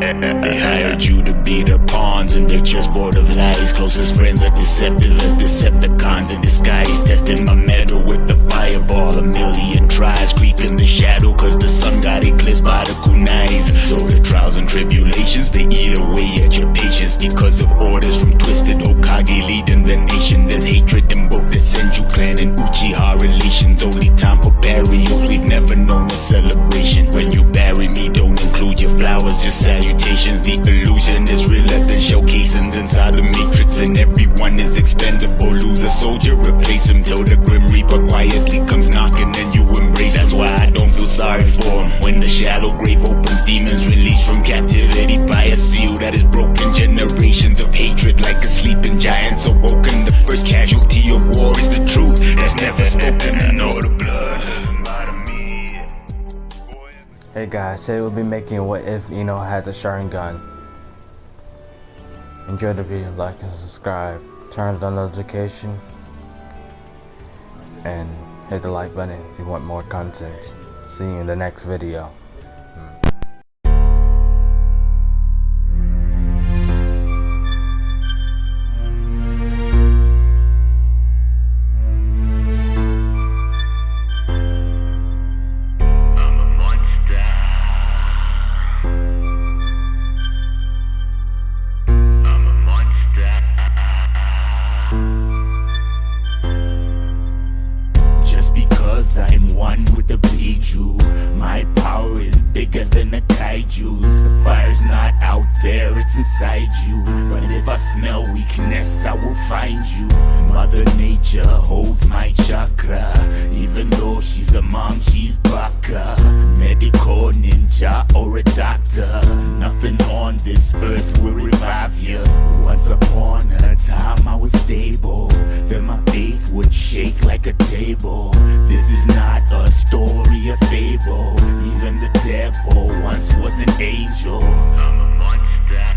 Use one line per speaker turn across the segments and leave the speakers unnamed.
They hired you to be their pawns in their chessboard of lies. Closest friends are deceptive as Decepticons in disguise. Testing my metal with the fireball. A million tries creep in the shadow, cause the sun got eclipsed by the kunais. So the trials and tribulations, they eat away at your patience. Because of orders from Twisted Hokage leading the nation. There's hatred in both the Senju clan and Uchiha relations. Only time for burials, we've never known a celebration. When you bury me, don't include your flowers, just salutations. The illusion is realer than shell casings inside the matrix, and everyone is expendable. Lose a soldier, replace him till the Grim Reaper quietly comes knocking and you embrace. That's why I don't feel sorry for him. When the shallow grave opens, demons released from captivity by a seal that is broken. Generations of hatred like a sleeping giant's awoken. The first casualty of war is the truth that's never spoken, and all the blood doesn't bother me.
Hey guys, today we'll be making what if Ino had the sharingan. Enjoy the video, like and subscribe, turn on the notification, and hit the like button if you want more content. See you in the next video.
I'm one with the Biju. My power is bigger than the Taiju's. The fire's not out there, it's inside you. But if I smell weakness, I will find you. Mother Nature holds my chakra. Even though she's a mom, she's baka. Medical ninja or a doctor. Nothing on this earth will revive you. Once upon a time I was stable, then my faith would shake like a table. This is not a story, a fable. Even the devil once was an angel. I'm a monster.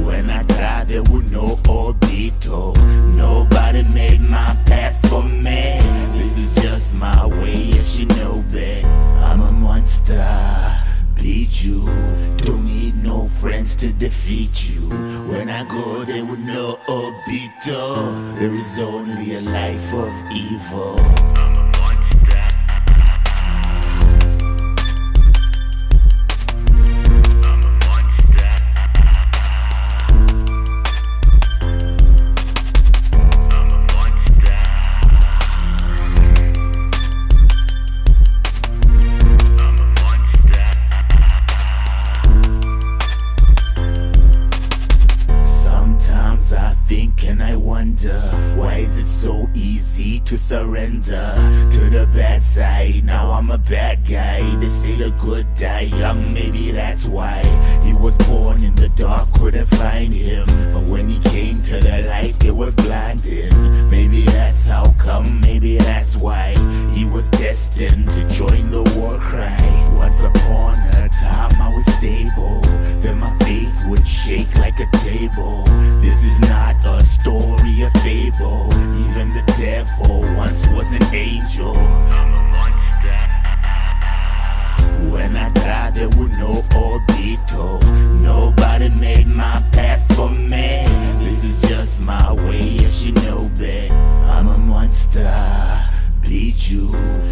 When I died there were no boruto. Nobody made my path for me. This is just my way of shinobi. I'm a monster. Beat you, don't need no friends to defeat you. When I go there with no obito. There is only a life of evil. I think and I wonder, why is it so easy to surrender to the bad side? Now I'm a bad guy. They say the good die young, maybe that's why. He was born in the dark, couldn't find him, but when he came to the light it was blinding. Maybe that's how come, maybe that's why he was destined to join the war cry. Once upon a time I was stable, then my faith would shake like a table. This is not a story, a fable. Even the devil once was an angel. I'm a monster. When I died there were no obito. Nobody made my path for me. This is just my way of shinobi. I'm a monster. Beat you,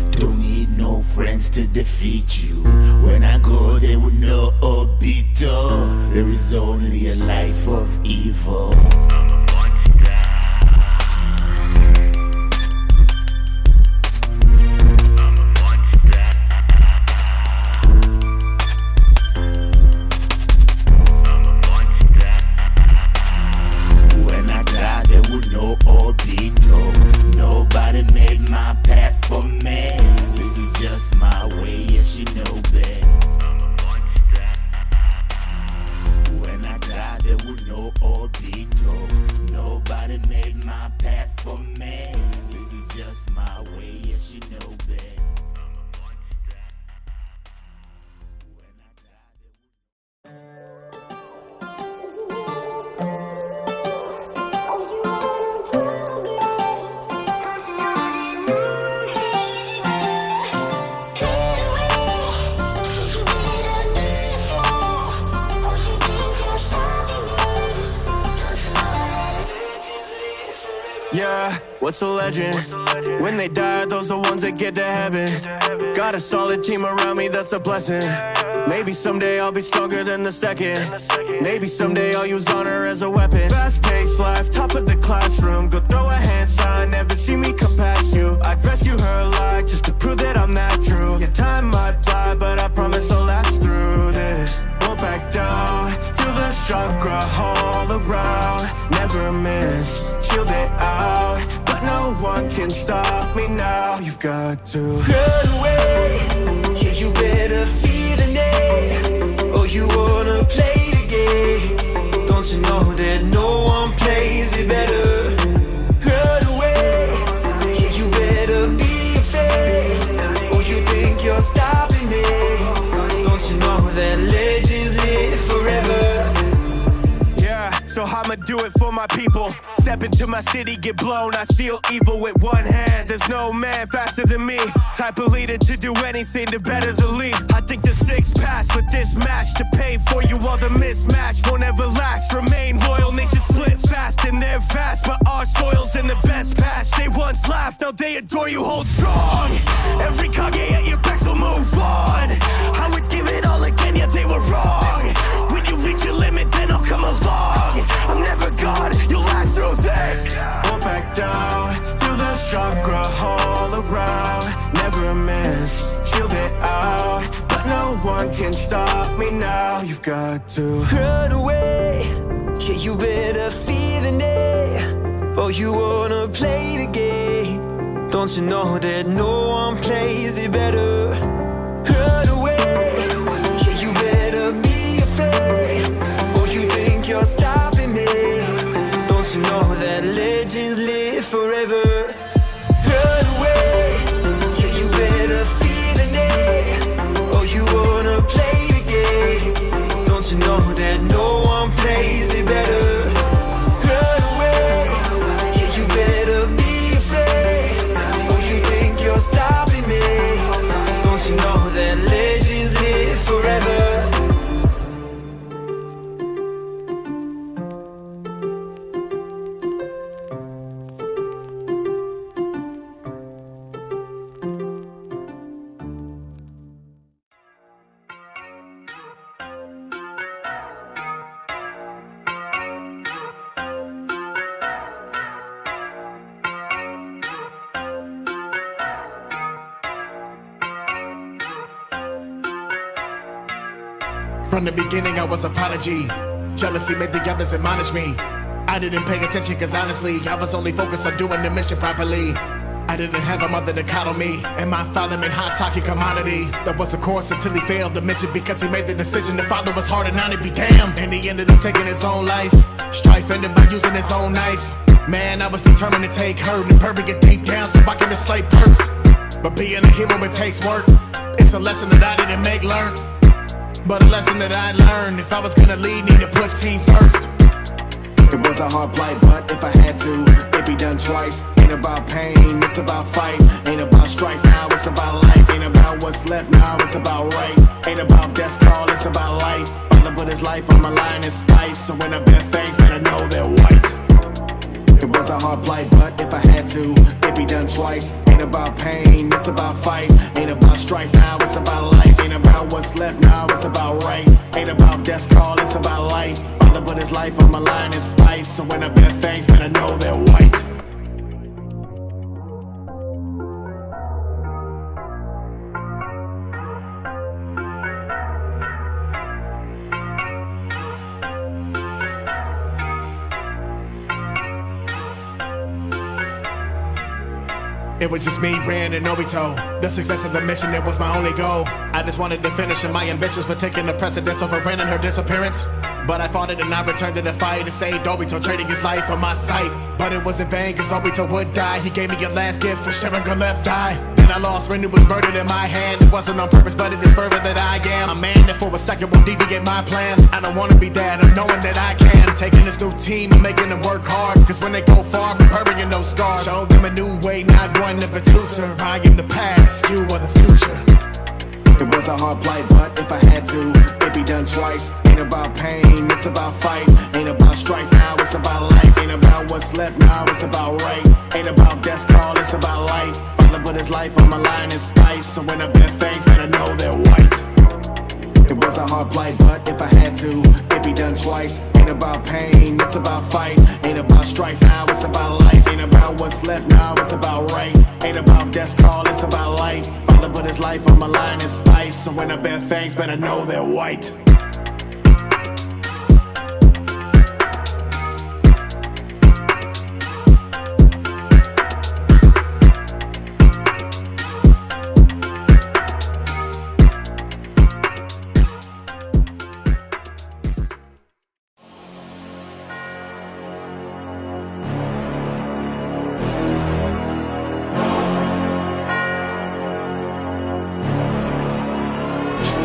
don't need no friends to defeat you. When I go there with no obito. There is only a life of evil. Nobody made my path for me. This is just my way of shinobi. I'm a monster. When I die there were no obito.
yeah, what's a legend? When they die, those are the ones that get to heaven. Got a solid team around me, that's a blessing. Maybe someday I'll be stronger than the second. Maybe someday I'll use honor as a weapon. Fast-paced life, top of the classroom. Go throw a hand sign, never see me come past you. I'd rescue her alive just to prove that I'm that true. Yeah, time might fly, but I promise I'll last through this. Won't back down, feel the chakra all around. Never miss, shield it out, but no one can stop me now. You've got to
run away, yeah, you better feel the need. Oh, you wanna play the game. Don't you know that no one plays it better? Run away, yeah, you better be afraid. Oh, you think you're stopping me. Don't you know that legends live forever?
So I'ma do it for my people. Step into my city, get blown. I seal evil with one hand. There's no man faster than me. Type of leader to do anything to better the league. I think the six pass with this match to pay for you all the mismatch. Won't ever last. Remain loyal. Nation split fast and they're vast, but our soil's in the best patch. They once laughed, now they adore you. Hold strong. Every kage at your back, so move on. I would give it all again, yet they were wrong. When you reach your limit, then I'll come along. I'm never gone, you'll last through this. Won't back down, feel the chakra all around. Never miss, shield it out, but no one can stop me now. You've got to
run away, yeah, you better feel the need. Oh, you wanna play the game. Don't you know that no one plays it better? Run away, yeah, you better be afraid. Oh, you think you're stopping me. Don't you know that legends live forever? Run away, yeah, you better feel the need. Oh, you wanna play the game. Don't you know that no one plays it better? Run away, yeah, you better be afraid. Oh, you think you're stopping me. Don't you know that legends live forever?
From the beginning I was a prodigy. Jealousy made the others admonish me. I didn't pay attention cause honestly I was only focused on doing the mission properly. I didn't have a mother to coddle me, and my father made hot talking commodity. That was a course until he failed the mission because he made the decision to follow his heart and now he be damned. And he ended up taking his own life. Strife ended by using his own knife. Man, I was determined to take her and bury it deep down so I can enslave purse. But being a hero, it takes work. It's a lesson that I didn't make learn, but a lesson that I learned. If I was gonna lead, need to put team first. It was a hard plight, but if I had to, it'd be done twice. Ain't about pain, it's about fight. Ain't about strife, now it's about life. Ain't about what's left, now it's about right. Ain't about death's call, it's about light. Father put his life on my line and spice, so when I bet things, better know they're white. It was a hard plight, but if I had to, it'd be done twice. Ain't about pain, it's about fight. Ain't about strife, now it's about life. Ain't about what's left, now it's about right. Ain't about death's call, it's about light. Father put his life on my line and spice, so when I bet things, better know they're white. It was just me, Ren, and Naruto. The success of the mission, it was my only goal. I just wanted to finish, and my ambitions for taking the precedence over Ren and her disappearance. But I fought it and I returned to the fight and saved Obito, trading his life for my sight. But it was in vain, cause Obito would die. He gave me a last gift for sharing her left eye. Then I lost Ren, who was murdered in my hand. It wasn't on purpose, but it is further that I am. A man that for a second won't deviate my plan. I don't wanna be that, I'm knowing that I can. Taking this new team and making them work hard, cause when they go far, I'm burying those scars. Show them a new way, not one of a tutor. I am the past, you are the future. It was a hard plight, but if I had to, it'd be done twice. Ain't Ain't about pain, it's about fight. Ain't about strife now, it's about life. Ain't about what's left now, it's about right. Ain't about death's call, it's about light. Father put his life on my line and spice. So when I bear fangs, better know they're white. It was a hard plight, but if I had to, it'd be done twice. Ain't about pain, it's about fight. Ain't about strife now, it's about life. Ain't about what's left now, it's about right. Ain't about death's call, it's about light. Father put his life on my line and spice. So when I bear fangs, better know they're white.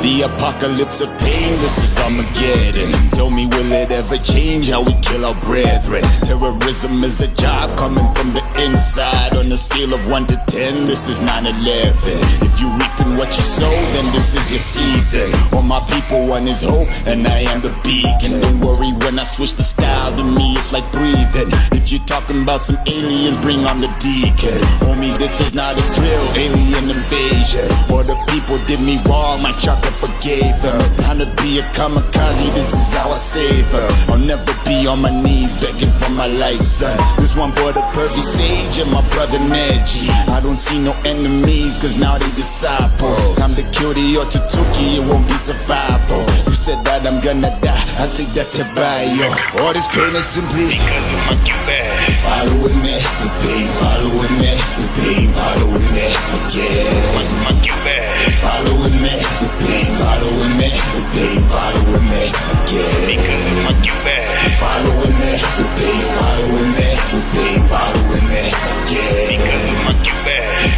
The apocalypse of pain, this is Armageddon. Tell me, will it ever change how we kill our brethren? Terrorism is a job coming from the inside. On a scale of 1 to 10, this is 9/11. If you reaping what you sow, then this is your season. All my people want is hope, and I am the beacon. Don't worry when I switch the style, to me it's like breathing. If you're talking about some aliens, bring on the deacon. Homie, this is not a drill, alien invasion. Or the people did me wrong, my chakra forgave them. It's time to be a kamikaze, this is how I save her. I'll never be on my knees begging for my life, son. This one for the perfect sage and my brother Neji. I don't see no enemies, cause now they disciples. Time to kill the Ototoki, it won't be survival. You said that I'm gonna die, I say that to buy yo. All this pain is simply following me, the pain following me, the pain following me again. Following me, the pain following me, the pain following me again. Following me, the pain following me, the pain following me again.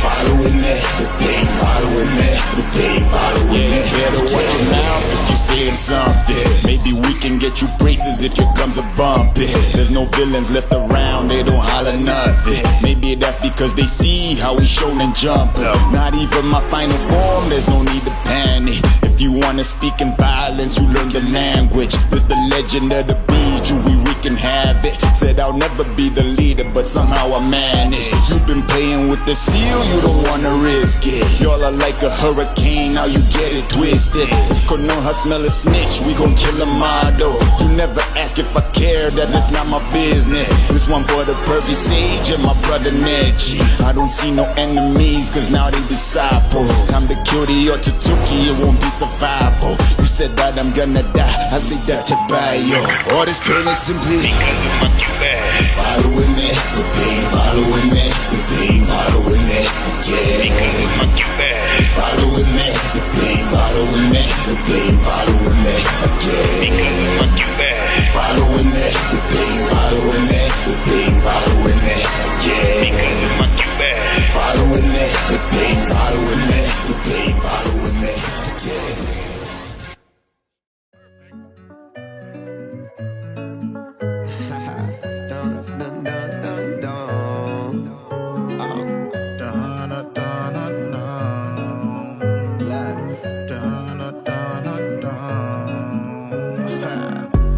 Following me, the pain following me, the pain following me. Better watch it now if you're saying something. Maybe we can get you braces if here comes a bumping. There's no villains left around, they don't holler nothing. Maybe that's because they see how we shown and jump. Not even my final form, there's no need to panic. If you wanna speak in violence, you learn the language. This the legend of the Bijou, we wreaking havoc. Said I'll never be the leader, but somehow I managed. You've been playing with the seal, you don't wanna risk it. Y'all are like a hurricane, now you get it twisted. If Konoha smell a snitch, we gon' kill a model. You never ask if I care, that is not my business. This one for the perfect sage and my brother Neji. I don't see no enemies, cause now they disciples. Time to kill the Ototoki, it won't be survival. You said that I'm gonna die, I say that to buy yo. All this pain is simply following me, the pain following me, the pain following me again. Following me, the pain following me, the pain following me again. Following me, the pain following me, the pain following me again. Following me, the pain following me, the pain following me again.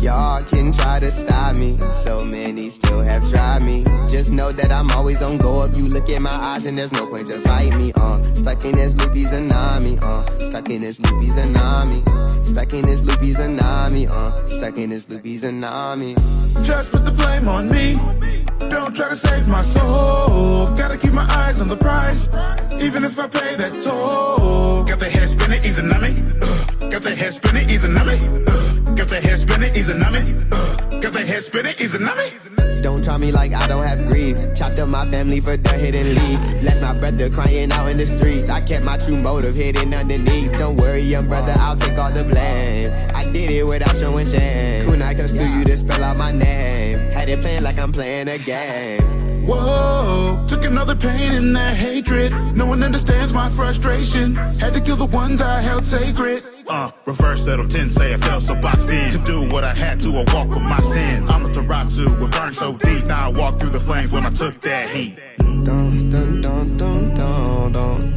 Y'all can try to stop me, so many still have tried me. Just know that I'm always on go. If you look in my eyes and there's no point to fight me, stuck in this loopy tsunami, stuck in this loopy tsunami, stuck in this loopy tsunami, stuck in this loopy tsunami.
Just put the blame on me, don't try to save my soul. Gotta keep my eyes on the prize, even if I pay that toll. Got the head spinning, easy nummy. Got the head spinning, easy nummy. Got the head spinning, easy nummy. Got the head spinning, easy nummy.
Don't try me like I don't have grief. Chopped up my family for the hidden leave. Left my brother crying out in the streets. I kept my true motive hidden underneath. Don't worry, young brother, I'll take all the blame. I did it without showing shame. Kunai comes through you to spell out my name. Had it playing like I'm playing a game.
Whoa, took another pain in that hatred. No one understands my frustration. Had to kill the ones I held sacred. Reverse that on 10, say I felt so boxed in. To do what I had to, I walk with my sins. I'm a Taratsu, it burned so deep. Now I walk through the flames when I took that heat.
Dun, dun, dun, dun, dun, dun,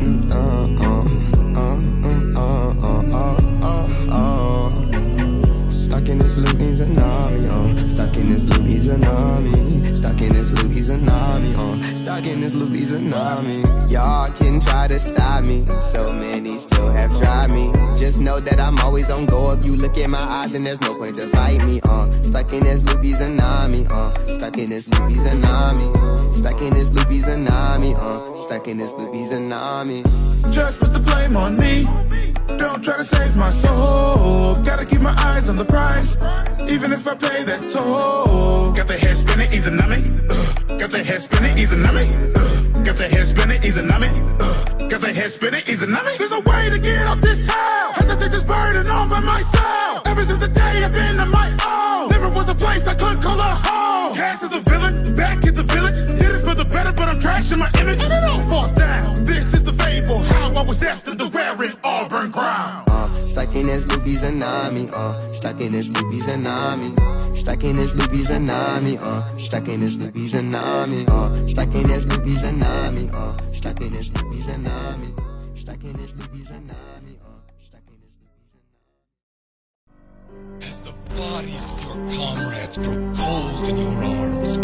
in this loop, he's an army, stuck in this loop, he's an army. Stuck in this loop, he's an army, stuck in this loop, he's an army. Y'all can try to stop me, so many still have tried me. Just know that I'm always on go. If you look in my eyes and there's no point to fight me, stuck in this loop, he's an army, stuck in this loop, he's an army. Stuck in this loop, he's an army, stuck in this loop, he's an army.
Just put the blame on me. Don't try to save my soul. Gotta keep my eyes on the prize, even if I pay that toll. Got the head spinning, easy nummy. Got the head spinning, easy nummy. Got the head spinning, easy nummy. Got the head spinning, easy nummy. There's no way to get off this hell. Had to take this burden on by myself. Ever since the day I've been on my own, never was a place I couldn't call a home. Cast of the villain, back at the village. Did it for the better, but I'm trashing my image, and it all falls down. This is the fable, how I was destined to wear an Auburn crown.
Stuck in this loop, he's an army, stuck in this loop, he's an army. Stuck in this loop, he's an army, stuck in this loop, he's an army, stuck in this loop, he's an army, stuck in this loop, he's an army. Stuck in this loop, he's an army, stuck in this loop, he's an army.
As the bodies of your comrades grow cold in your arms,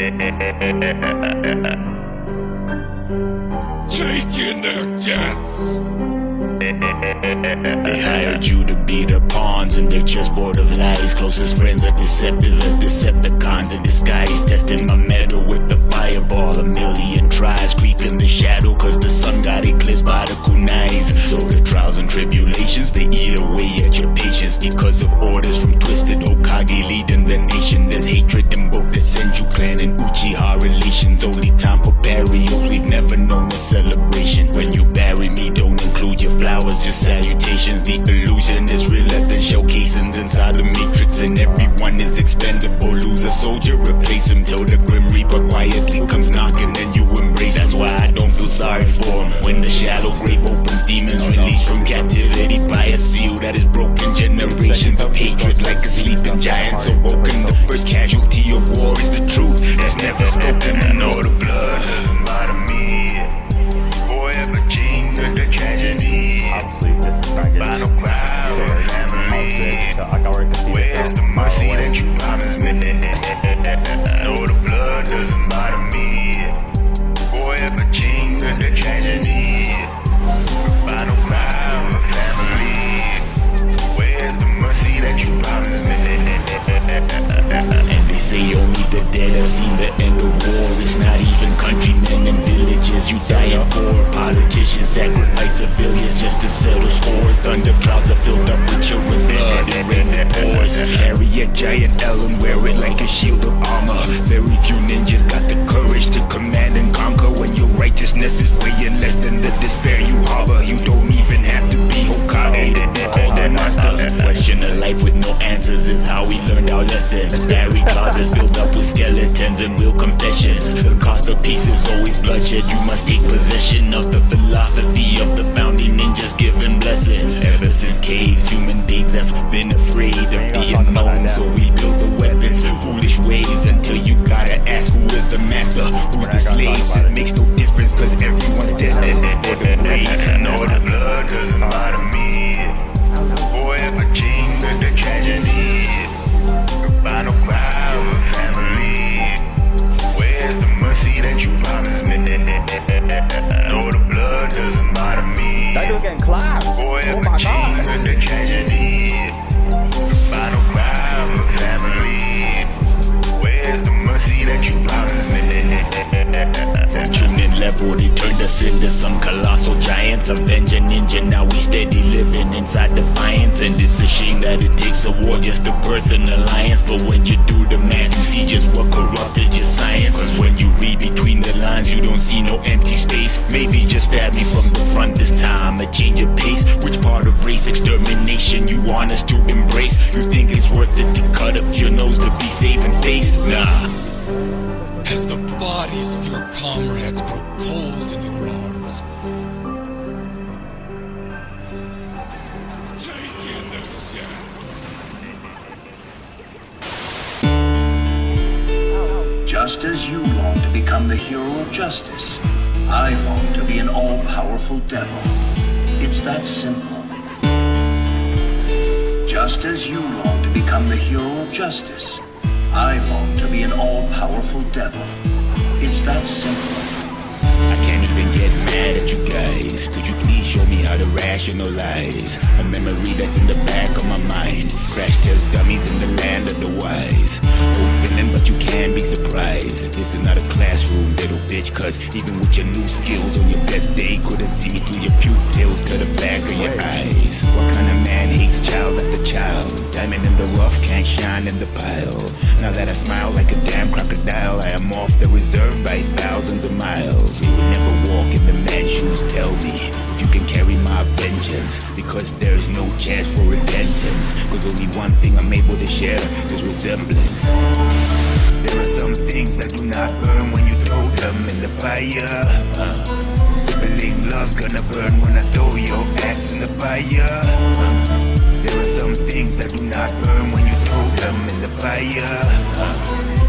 take in their deaths.
They hired you to be their pawns in their chessboard of lies. Closest friends are deceptive as Decepticons in disguise. Testing my metal with the fireball. A million tries creep in the shadow, cause the sun got eclipsed by the kunais. And so the trials and tribulations, they eat away at your patience. Because of orders from Twisted Hokage leading the nation. There's hatred in both the Senju clan and Uchiha relations. Only time for burials, we've never known a celebration. When you bury me, don't include your flowers, just salutations. The illusion is realer than shell casings inside the matrix, and everyone is expendable. Lose a soldier, replace him till the Grim Reaper quietly comes knocking and you embrace him. That's why I don't feel sorry for him. When the shallow grave opens, demons released from captivity by a seal that is broken. Generations of hatred like a sleeping giant so woken. The first casualty of war is the truth that's never spoken. And all the blood doesn't bother me. Forever chained to the tragedy.
Obviously, this is not getting
Final cry of a family.
so I can already see
Where's
this
the mercy that you promised me? No, the blood doesn't bother me. Forever chained to the tragedy. Final cry of a family. Where's the mercy that you promised me? And they say only the dead have seen the end of war. It's not even countrymen and villages you dying for. Politicians sacrifice civilians just to settle scores. Thunderclouds are filled up with children's blood and rains and pours. Carry a giant L and wear it like a shield of armor. Very few ninjas got the courage to command and conquer. When your righteousness is weighing less than the despair you harbor. You don't even have to be Hokage to be called a monster. Question of life with no answers is how we learned our lessons. Buried closets filled up with skeletons and real confessions. The cost of peace is always bloodshed. You must take possession of the philosophy of the founding ninjas giving blessings. Ever since caves, human beings have been afraid of being known. So we build the weapons, foolish ways, until you gotta ask who is the master, who's the slaves. It makes no difference cause everyone's destined for the grave. And all the blood doesn't bother me. Forever chained to the tragedy. The final cry of a family. Where's the mercy that you promised me? No, the blood doesn't bother me.
That dude getting clapped.
Forever chained to the tragedy. The final cry of a family. Where's the mercy that you promised me? From tuning level, they turned us into some colossal giants. Avenger ninja, now we steady living inside defiance. And it's a shame that it takes a war just to birth an alliance. But when you do the math, you see just what corrupted your science. Cause when you read between the lines, you don't see no empty space. Maybe just stab me from the front this time, a change of pace. Which part of race extermination you want us to embrace? You think it's worth it to cut off your nose to be saving face? Nah.
As the bodies of your comrades grow cold in your arms, take in their death.
Just as you long to become the hero of justice, I long to be an all-powerful devil. It's that simple. Just as you long to become the hero of justice. I long to be an all-powerful devil. It's that simple.
I can't even get mad at you guys. Could you please show me how to rationalize a memory that's in the back of my mind? Crash test dummies in the land of the wise. Old villain, but you can be surprised. This is not a classroom, little bitch, cause even with your new skills on your best day, couldn't see me through your pupils to the back of your eyes. What kind of man hates child after child? Diamond in the rough can't shine in the pile. Now that I smile like a damn crocodile, I am off the reserve by thousands of miles. You would never walk in the man's shoes, tell me if you can carry my vengeance, because there's no chance for repentance. Cause only one thing I'm able to share is resemblance. There are some things that do not burn when you throw them in the fire. Sibling love's gonna burn when I throw your ass in the fire. There are some things that do not burn when you throw them in the fire.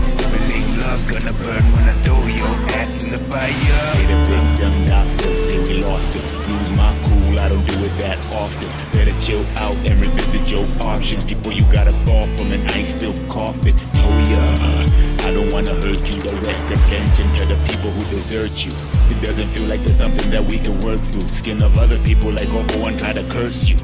Sibling love's gonna burn when I throw your ass in the fire. Hey, the victim doctors say we lost it. Lose my cool, I don't do it that often. Better chill out and revisit your options before you gotta fall from an ice-filled coffin. Oh yeah, I don't wanna hurt you. Direct attention to the people who desert you. It doesn't feel like there's something that we can work through. Skin of other people like all for one try to curse you.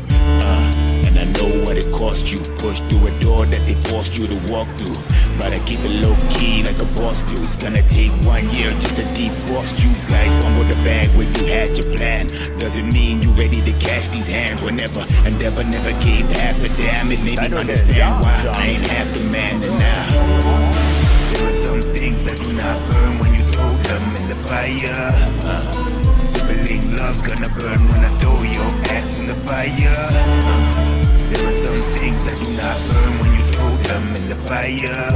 And I know what it cost you. Pushed through a door that they forced you to walk through. But I keep it low key like a boss do. It's gonna take 1 year just to defrost you guys. Fumble the bag when you had your plan. Doesn't mean you ready to catch these hands. Whenever Endeavor never gave half a damn. It made me understand why I ain't half the man. And now there are some things that do not burn when you throw them in the fire. Sibling love's gonna burn when I throw your ass in the fire. There are some things that do not burn when you throw them in the fire.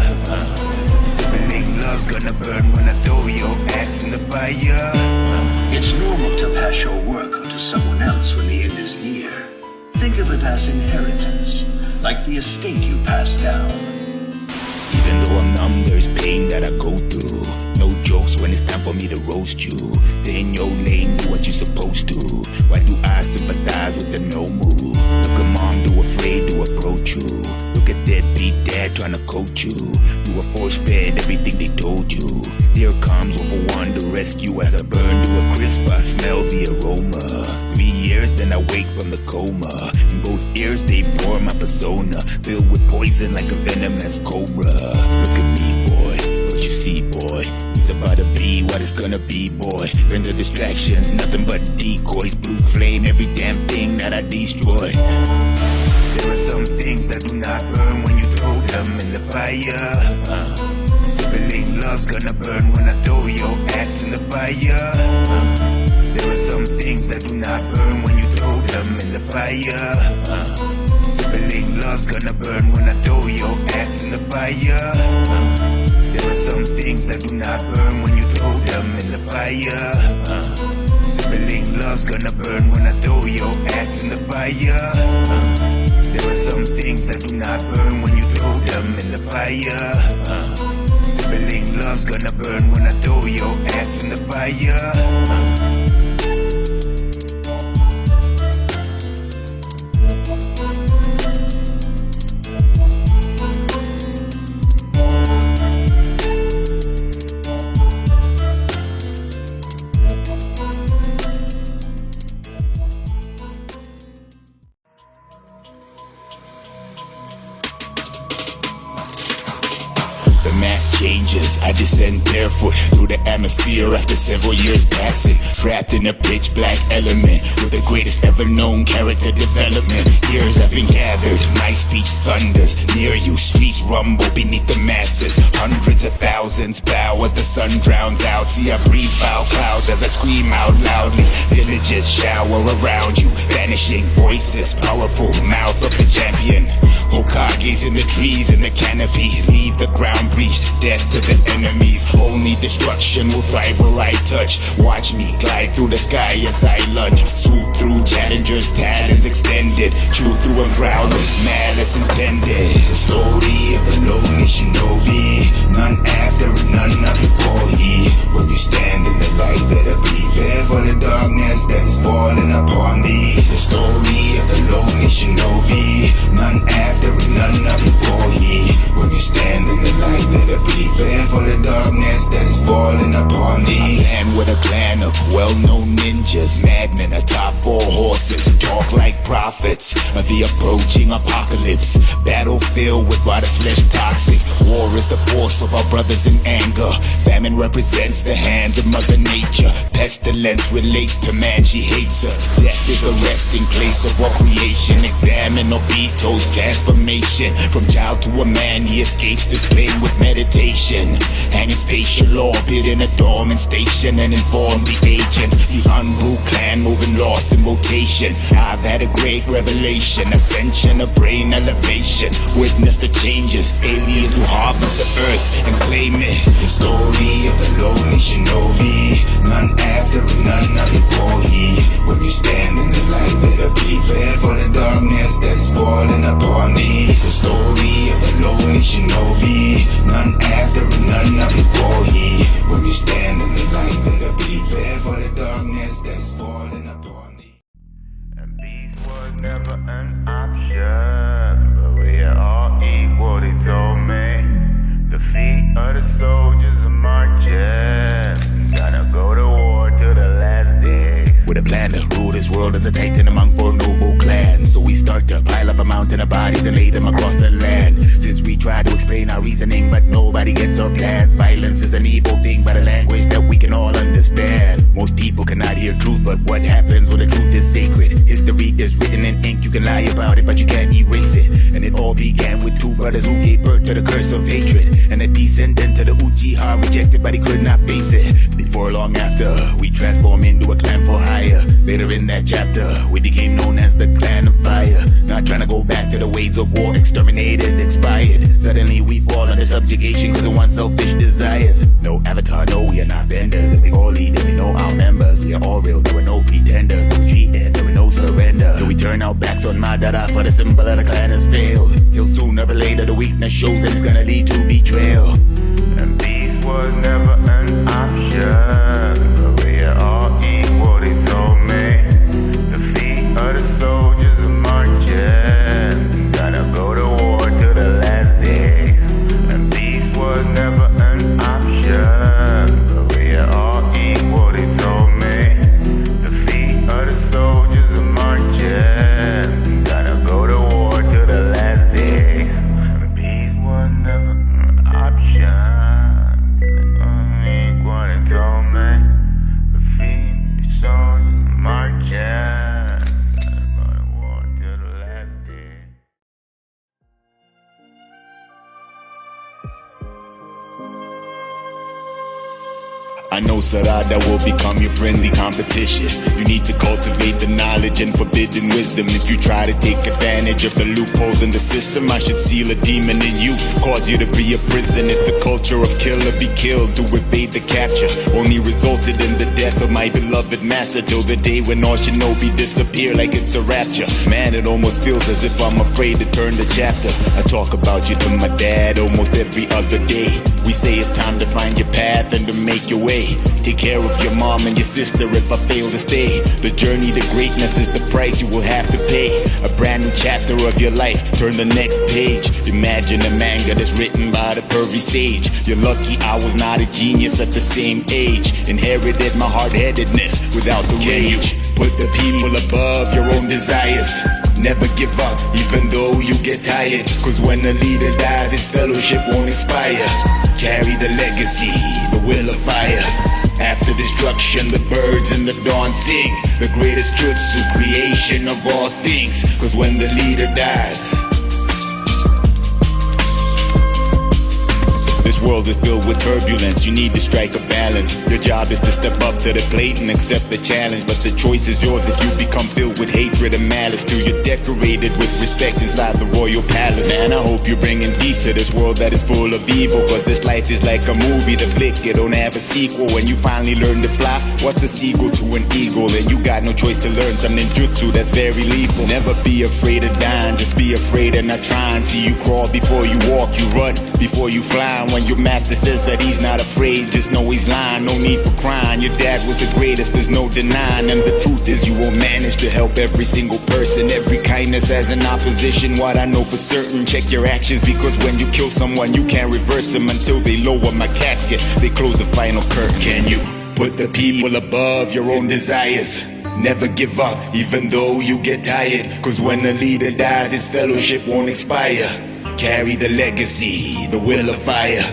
Sibling love's gonna burn when I throw your ass in the fire.
It's normal to pass your work onto someone else when the end is near. Think of it as inheritance, like the estate you pass down.
Even though I'm numb, there's pain that I go through. No jokes when it's time for me to roast you. Stay in your lane, do what you're supposed to. Why do I sympathize with the no move? Look at mom, too afraid to approach you. Look at deadbeat dad trying to coach you. You were force-fed everything they told you. Here comes over one to rescue as I burn to a crisp. I smell the aroma. 3 years, then I wake from the coma. In both ears they pour my persona, filled with poison like a venomous cobra. Look at me, boy, what you see, boy? It's about to be what it's gonna be, boy. Friends are distractions, nothing but decoys. Blue flame, every damn thing that I destroy. There are some things that do not burn when you throw them in the fire. Sibling love's gonna burn when I throw your ass in the fire. There are some things that do not burn when you throw them in the fire. Sibling love's gonna burn when I throw your ass in the fire. There are some things that do not burn when you throw them in the fire. Sibling love's gonna burn when I throw your ass in the fire. There are some things that do not burn when you throw them in the fire. Sibling love's gonna burn when I throw your ass in the fire. The mass changes, I descend barefoot through the atmosphere after several years passing. Trapped in a pitch black element with the greatest ever known character development. Years have been gathered, my speech thunders. Near you, streets rumble beneath the masses. Hundreds of thousands bow as the sun drowns out. See, I breathe foul clouds as I scream out loudly. Villages shower around you, vanishing voices, powerful mouth of the champion. Hokages in the trees in the canopy, leave the ground breached, death to the enemies. Only destruction will thrive where I touch. Watch me glide through the sky as I lunge. Swoop through challengers, talons extended. Chew through a crowd with malice intended. The story of the lonely shinobi, none after and none not before he. When you stand in the light, better prepare for the darkness that is falling upon thee. The story of the lonely shinobi, none after and none not before with a clan of well-known ninjas, madmen atop 4 horses, talk like prophets of the approaching apocalypse. Battlefield with rotted flesh toxic. War is the force of our brothers in anger. Famine represents the hands of Mother Nature. Pestilence relates to man, she hates us. Death is the resting place of all creation. Examine Obito's transformation. From child to a man, he escapes this plane with meditation. And his spatial orbit in a dormant station, and inform the agents. The Unruh clan moving lost in rotation. I've had a great revelation, ascension of brain elevation. Witness the changes, aliens who harvest the earth and claim it. The story of the lonely shinobi, none after and none of before he. When you stand in the light, better be prepared for the darkness that is falling upon thee. The story of the lonely shinobi, none after and none of before he. When you stand in the light, better be prepared for the darkness that is falling upon thee.
And peace was never an option, but we are all equal, they told me. The feet of the soldiers are marching, gonna go to war till the last day.
With a plan to rule this world as a titan among 4 noble clans. So we start to pile up a mountain of bodies and lay them across the land. Since we try to explain our reasoning, but nobody gets our plans. Violence is an evil thing, but a language that we can all understand. Most people cannot hear truth, but what happens when the truth is sacred? History is written in ink, you can lie about it, but you can't erase it. And it all began with 2 brothers who gave birth to the curse of hatred. And a descendant to the Uchiha, rejected but he could not face it. Before long after, we transform into a clan for hire. Later in that chapter, we became known as the Clan of Fire. Not trying to go back to the ways of war, exterminated, expired. Suddenly we fall under subjugation because of one's selfish desires. No avatar, no, we are not benders. And we all lead and we know our members. We are all real, there were no pretenders. No cheating, there were no surrender. So we turn our backs on Madara, for the symbol of the clan has failed. Till sooner or later the weakness shows and it's gonna lead to betrayal.
And peace was never an option, but we are all equal, they told me. The feet of the soldiers are marching, gonna go to war till the last days. And peace was never an option, but we are all equal, they told me. The feet of the soldiers are marching, gonna go to war till the last days. And peace was never an option.
I know Sarada will become your friendly competition. You need to cultivate the knowledge and forbidden wisdom. If you try to take advantage of the loopholes in the system, I should seal a demon in you, cause you to be a prison. It's a culture of kill or be killed to evade the capture. Only resulted in the death of my beloved master, till the day when all shinobi disappear like it's a rapture. Man, it almost feels as if I'm afraid to turn the chapter. I talk about you to my dad almost every other day. We say it's time to find your path and to make your way. Take care of your mom and your sister if I fail to stay. The journey to greatness is the price you will have to pay. A brand new chapter of your life, turn the next page. Imagine a manga that's written by the pervy sage. You're lucky I was not a genius at the same age. Inherited my hard-headedness without the rage. Put the people above your own desires. Never give up, even though you get tired. Cause when the leader dies, his fellowship won't expire. Carry the legacy, the will of fire. After destruction, the birds in the dawn sing. The greatest jutsu creation of all things. Cause when the leader dies, this world is filled with turbulence, you need to strike a balance. Your job is to step up to the plate and accept the challenge. But the choice is yours if you become filled with hatred and malice. Till you're decorated with respect inside the royal palace. Man, I hope you're bringing peace to this world that is full of evil. Cause this life is like a movie, the flick, it don't have a sequel. When you finally learn to fly, what's a seagull to an eagle? And you got no choice to learn some ninjutsu that's very lethal. Never be afraid of dying, just be afraid of not trying. See you crawl before you walk, you run before you fly. When your master says that he's not afraid, just know he's lying. No need for crying, your dad was the greatest, there's no denying. And the truth is you won't manage to help every single person. Every kindness has an opposition, what I know for certain. Check your actions, because when you kill someone you can't reverse them. Until they lower my casket, they close the final curtain. Can you Put the people above your own desires. Never give up, even though you get tired. Cause when a leader dies, his fellowship won't expire. Carry the legacy, the will of fire.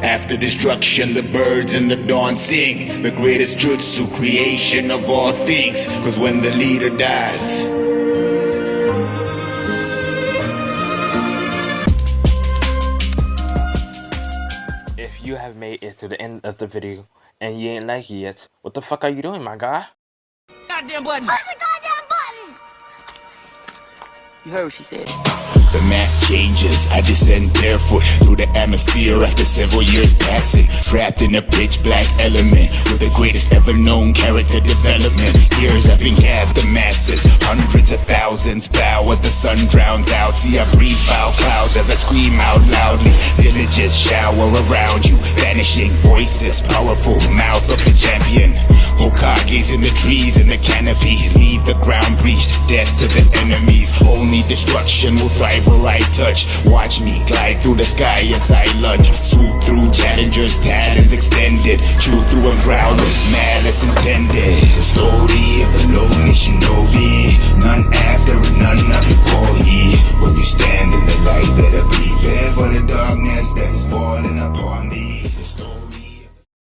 After destruction, the birds in the dawn sing. The greatest jutsu creation of all things. Cause when the leader dies,
If you have made it to the end of the video and you ain't like it yet, what the fuck are you doing, my guy?
Goddamn button! Push the goddamn button! You heard what she said.
the mask changes. I descend barefoot through the atmosphere after several years passing. Trapped in a pitch black element with the greatest ever known character development. Years have been gathered, the masses, hundreds of thousands bow as the sun drowns out. See, I breathe foul clouds as I scream out loudly. Villages shower around you, vanishing voices, powerful mouth of the champion. Hokages in the trees in the canopy, leave the ground breached, death to the enemies. Only destruction will thrive where I touch. Watch me glide through the sky as I lunge. Swoop through challengers, talons extended. Chew through a crowd with malice intended. The story of the lonely shinobi, none